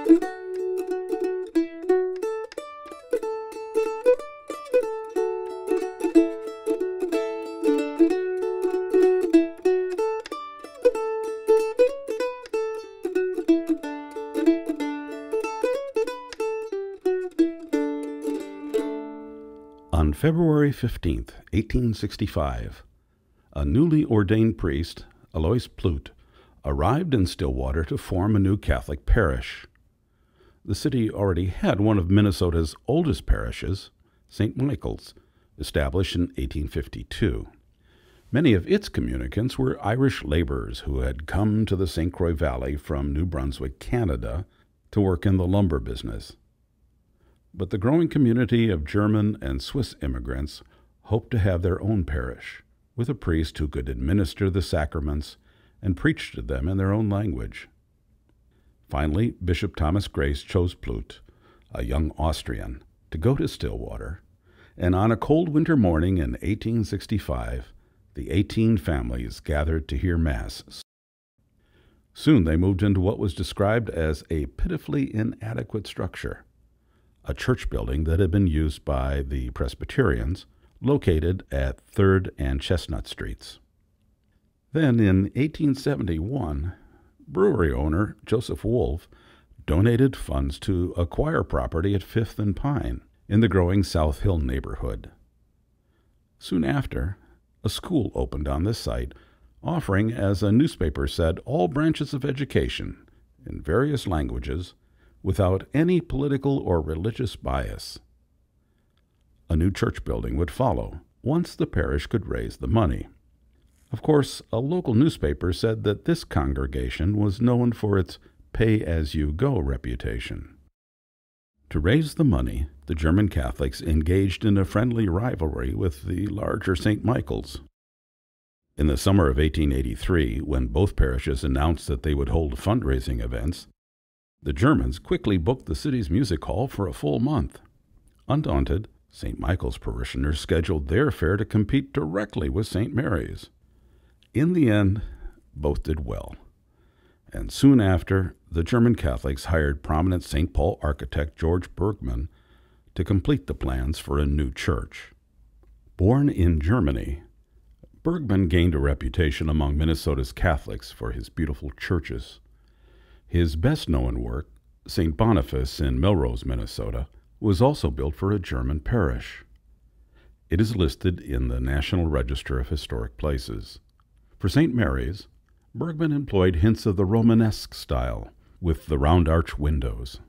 On February 15th, 1865, a newly ordained priest, Alois Ploot, arrived in Stillwater to form a new Catholic parish. The city already had one of Minnesota's oldest parishes, St. Michael's, established in 1852. Many of its communicants were Irish laborers who had come to the St. Croix Valley from New Brunswick, Canada, to work in the lumber business. But the growing community of German and Swiss immigrants hoped to have their own parish, with a priest who could administer the sacraments and preach to them in their own language. Finally, Bishop Thomas Grace chose Ploot, a young Austrian, to go to Stillwater, and on a cold winter morning in 1865, the 18 families gathered to hear Mass. Soon they moved into what was described as a pitifully inadequate structure, a church building that had been used by the Presbyterians, located at 3rd and Chestnut Streets. Then, in 1871, brewery owner Joseph Wolfe donated funds to acquire property at 5th and Pine in the growing South Hill neighborhood. Soon after, a school opened on this site, offering, as a newspaper said, all branches of education in various languages without any political or religious bias. A new church building would follow once the parish could raise the money. Of course, a local newspaper said that this congregation was known for its pay-as-you-go reputation. To raise the money, the German Catholics engaged in a friendly rivalry with the larger St. Michael's. In the summer of 1883, when both parishes announced that they would hold fundraising events, the Germans quickly booked the city's music hall for a full month. Undaunted, St. Michael's parishioners scheduled their fair to compete directly with St. Mary's. In the end, both did well. And soon after, the German Catholics hired prominent St. Paul architect George Bergmann to complete the plans for a new church. Born in Germany, Bergmann gained a reputation among Minnesota's Catholics for his beautiful churches. His best-known work, St. Boniface in Melrose, Minnesota, was also built for a German parish. It is listed in the National Register of Historic Places. For St. Mary's, Bergmann employed hints of the Romanesque style, with the round arch windows.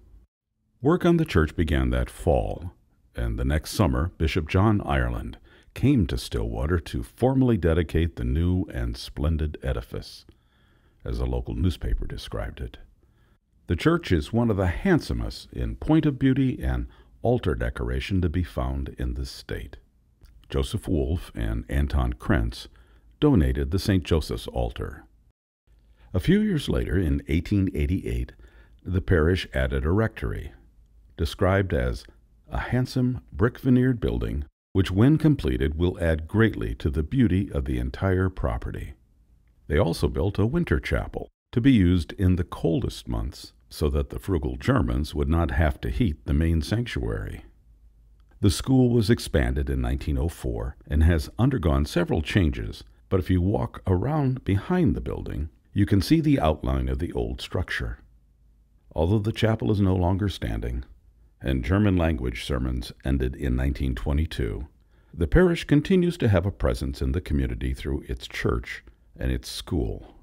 Work on the church began that fall, and the next summer Bishop John Ireland came to Stillwater to formally dedicate the new and splendid edifice, as a local newspaper described it. The church is one of the handsomest in point of beauty and altar decoration to be found in this state. Joseph Wolfe and Anton Krentz donated the St. Joseph's altar. A few years later, in 1888, the parish added a rectory, described as a handsome brick-veneered building which, when completed, will add greatly to the beauty of the entire property. They also built a winter chapel to be used in the coldest months, so that the frugal Germans would not have to heat the main sanctuary. The school was expanded in 1904 and has undergone several changes, but if you walk around behind the building, you can see the outline of the old structure. Although the chapel is no longer standing, and German language sermons ended in 1922, the parish continues to have a presence in the community through its church and its school.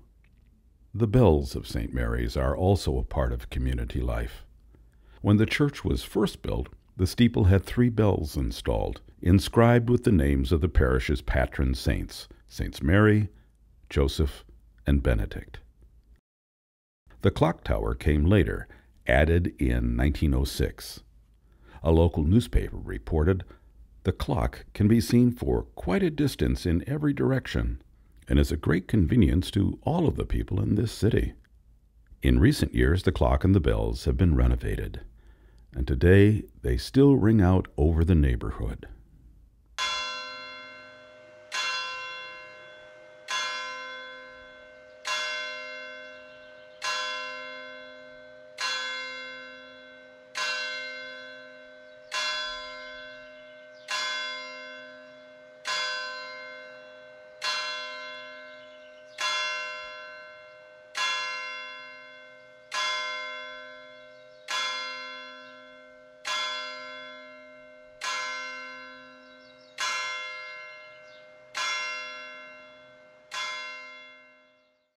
The bells of St. Mary's are also a part of community life. When the church was first built, the steeple had 3 bells installed, inscribed with the names of the parish's patron saints, Saints Mary, Joseph, and Benedict. The clock tower came later, added in 1906. A local newspaper reported, "The clock can be seen for quite a distance in every direction, and is a great convenience to all of the people in this city." In recent years, the clock and the bells have been renovated, and today they still ring out over the neighborhood.